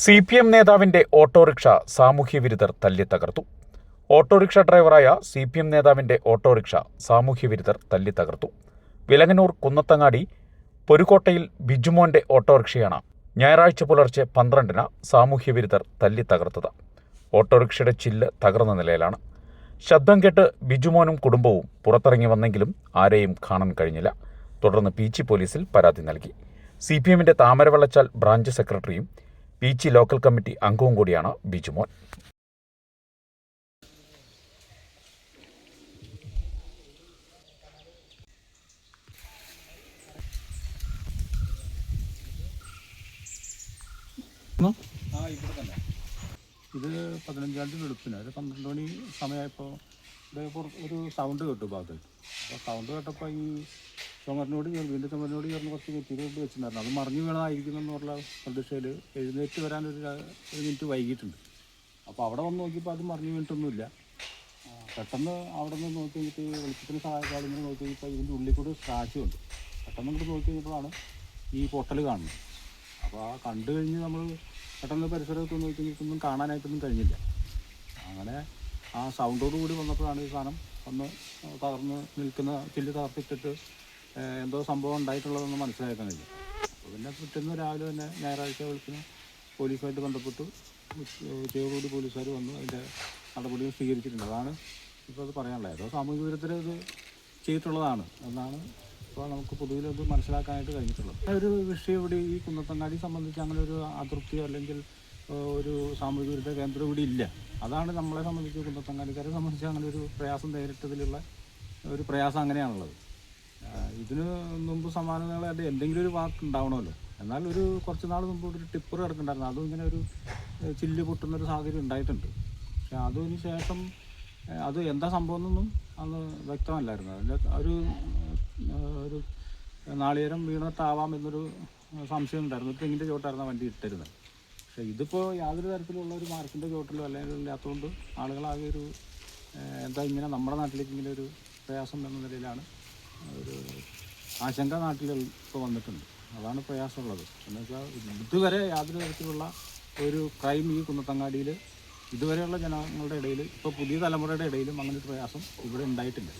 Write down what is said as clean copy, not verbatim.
CPM നേതാവിന്റെ autorickshaw സാമൂഹ്യവിരുദ്ധർ തല്ലിത്തകർത്തു. Autorickshaw ഡ്രൈവറായ CPM നേതാവിന്റെ ഓട്ടോറിക്ഷ സാമൂഹ്യവിരുദ്ധർ തല്ലിത്തകർത്തു. വിലങ്ങനൂർ കുന്നത്തങ്ങാടി പൊരുക്കോട്ടയിൽ ബിജുമോന്റെ ഓട്ടോറിക്ഷയാണ് ഞായറാഴ്ച പുലർച്ചെ 12-ന് സാമൂഹ്യവിരുദ്ധർ തല്ലിത്തകർത്തത്. ഓട്ടോറിക്ഷയുടെ ചില്ല് തകർന്ന നിലയിലാണ്. ശബ്ദം കേട്ട് ബിജുമോനും കുടുംബവും പുറത്തിറങ്ങി വന്നെങ്കിലും ആരെയും കാണാൻ കഴിഞ്ഞില്ല. തുടർന്ന് പീച്ചി പോലീസിൽ പരാതി നൽകി. CPMന്റെ താമരവെള്ളച്ചാൽ ബ്രാഞ്ച് സെക്രട്ടറിയും പീച്ചി ലോക്കൽ കമ്മിറ്റി അംഗവും കൂടിയാണ് ബിജുമോൻ. ഇത് 15-ാം തീയതി വെളുപ്പിന് ഒരു 12 മണി സമയമായപ്പോൾ ഒരു സൗണ്ട് കേട്ടു ഭാഗത്ത്. അപ്പോൾ സൗണ്ട് കേട്ടപ്പോൾ ഈ ചുമരിനോട് വീണ്ടും ചുമരിനോട് ചേർന്ന് കുറച്ച് കെട്ടിയിട്ട് വെച്ചിട്ടുണ്ടായിരുന്നു. അത് മറിഞ്ഞു വീണതായിരിക്കും എന്നുള്ള പ്രതീക്ഷയിൽ എഴുന്നേറ്റ് വരാനൊരു മിനിറ്റ് വൈകിട്ടുണ്ട്. അപ്പോൾ അവിടെ വന്ന് നോക്കിയപ്പോൾ അത് മറിഞ്ഞു വീണിട്ടൊന്നുമില്ല. പെട്ടെന്ന് അവിടെ നിന്ന് നോക്കി കഴിഞ്ഞിട്ട് വെളുപ്പത്തിന് സഹായക്കാൾ ഇങ്ങനെ നോക്കി കഴിഞ്ഞപ്പോൾ ഇതിൻ്റെ ഉള്ളിൽ കൂടി സ്ക്രാച്ചുണ്ട്. പെട്ടെന്ന് ഇങ്ങോട്ട് നോക്കി കഴിഞ്ഞപ്പോഴാണ് ഈ പൊട്ടൽ കാണുന്നത്. അപ്പോൾ ആ കണ്ടു കഴിഞ്ഞ് നമ്മൾ പെട്ടെന്ന് പരിസരത്ത് നോക്കി കഴിഞ്ഞിട്ടൊന്നും കാണാനായിട്ടൊന്നും കഴിഞ്ഞില്ല. അങ്ങനെ ആ സൗണ്ടോട് കൂടി വന്നപ്പോഴാണ് ഈ സാധനം ഒന്ന് തകർന്ന് നിൽക്കുന്ന ചില്ല് തകർത്തിട്ടിട്ട് എന്തോ സംഭവം ഉണ്ടായിട്ടുള്ളതെന്ന് മനസ്സിലാക്കാൻ കഴിയും. അപ്പോൾ പിന്നെ പിറ്റേന്ന് രാവിലെ തന്നെ ഞായറാഴ്ച വെളുപ്പിന് പോലീസുമായിട്ട് ബന്ധപ്പെട്ടു. ഉച്ചയോടുകൂടി പോലീസുകാർ വന്നു അതിൻ്റെ നടപടികൾ സ്വീകരിച്ചിട്ടുണ്ട്. അതാണ് ഇപ്പോൾ അത് പറയാനുള്ളത്. ഏതോ സാമൂഹിക വിരുദ്ധർ ഇത് ചെയ്തിട്ടുള്ളതാണ് എന്നാണ് ഇപ്പോൾ നമുക്ക് പൊതുവിലത് മനസ്സിലാക്കാനായിട്ട് കഴിഞ്ഞിട്ടുള്ളത്. ഒരു വിഷയം ഇവിടെ ഈ കുന്നത്തങ്ങാടി സംബന്ധിച്ച് അങ്ങനെ ഒരു അതൃപ്തിയോ അല്ലെങ്കിൽ ഒരു സാമൂഹിക വിരുദ്ധ കേന്ദ്രം ഇവിടെ ഇല്ല. അതാണ് നമ്മളെ സംബന്ധിച്ച് കുന്നത്തങ്ങാടിക്കാരെ സംബന്ധിച്ച് അങ്ങനെ ഒരു പ്രയാസം നേരിട്ടതിലുള്ള ഒരു പ്രയാസം അങ്ങനെയാണുള്ളത്. ഇതിന് മുമ്പ് സമാനതകളായിട്ട് എന്തെങ്കിലും ഒരു വാക്ക് ഉണ്ടാവണമല്ലോ. എന്നാൽ ഒരു കുറച്ച് നാൾ മുമ്പ് ഒരു ടിപ്പർ കിടക്കുന്നുണ്ടായിരുന്നു. അതും ഇങ്ങനെ ഒരു ചില്ല് പൊട്ടുന്നൊരു സാഹചര്യം ഉണ്ടായിട്ടുണ്ട്. പക്ഷെ അതിന് ശേഷം അത് എന്താ സംഭവം എന്നൊന്നും അന്ന് വ്യക്തമല്ലായിരുന്നു. അതിൻ്റെ ഒരു നാളികേരം വീണിട്ടാവാം എന്നൊരു സംശയം ഉണ്ടായിരുന്നു. തെങ്ങിൻ്റെ ചോട്ടായിരുന്നു വണ്ടി ഇട്ടിരുന്നത്. പക്ഷേ ഇതിപ്പോൾ യാതൊരു തരത്തിലുള്ള ഒരു മരത്തിൻ്റെ ചോട്ടിലോ അല്ലെങ്കിൽ ഇല്ലാത്തതുകൊണ്ട് ആളുകളാകെ ഒരു എന്താ ഇങ്ങനെ നമ്മുടെ നാട്ടിലേക്ക് ഇങ്ങനെ ഒരു പ്രയാസം എന്ന നിലയിലാണ് ഒരു ആശങ്ക നാട്ടിൽ ഇപ്പോൾ വന്നിട്ടുണ്ട്. അതാണ് പ്രയാസമുള്ളത്. എന്നുവെച്ചാൽ ഇതുവരെ യാതൊരു തരത്തിലുള്ള ഒരു ക്രൈം ഈ കുന്നത്തങ്ങാടിയിൽ ഇതുവരെയുള്ള ജനങ്ങളുടെ ഇടയിൽ ഇപ്പോൾ പുതിയ തലമുറയുടെ ഇടയിലും അങ്ങനെ ഒരു പ്രയാസം ഇവിടെ ഉണ്ടായിട്ടില്ല.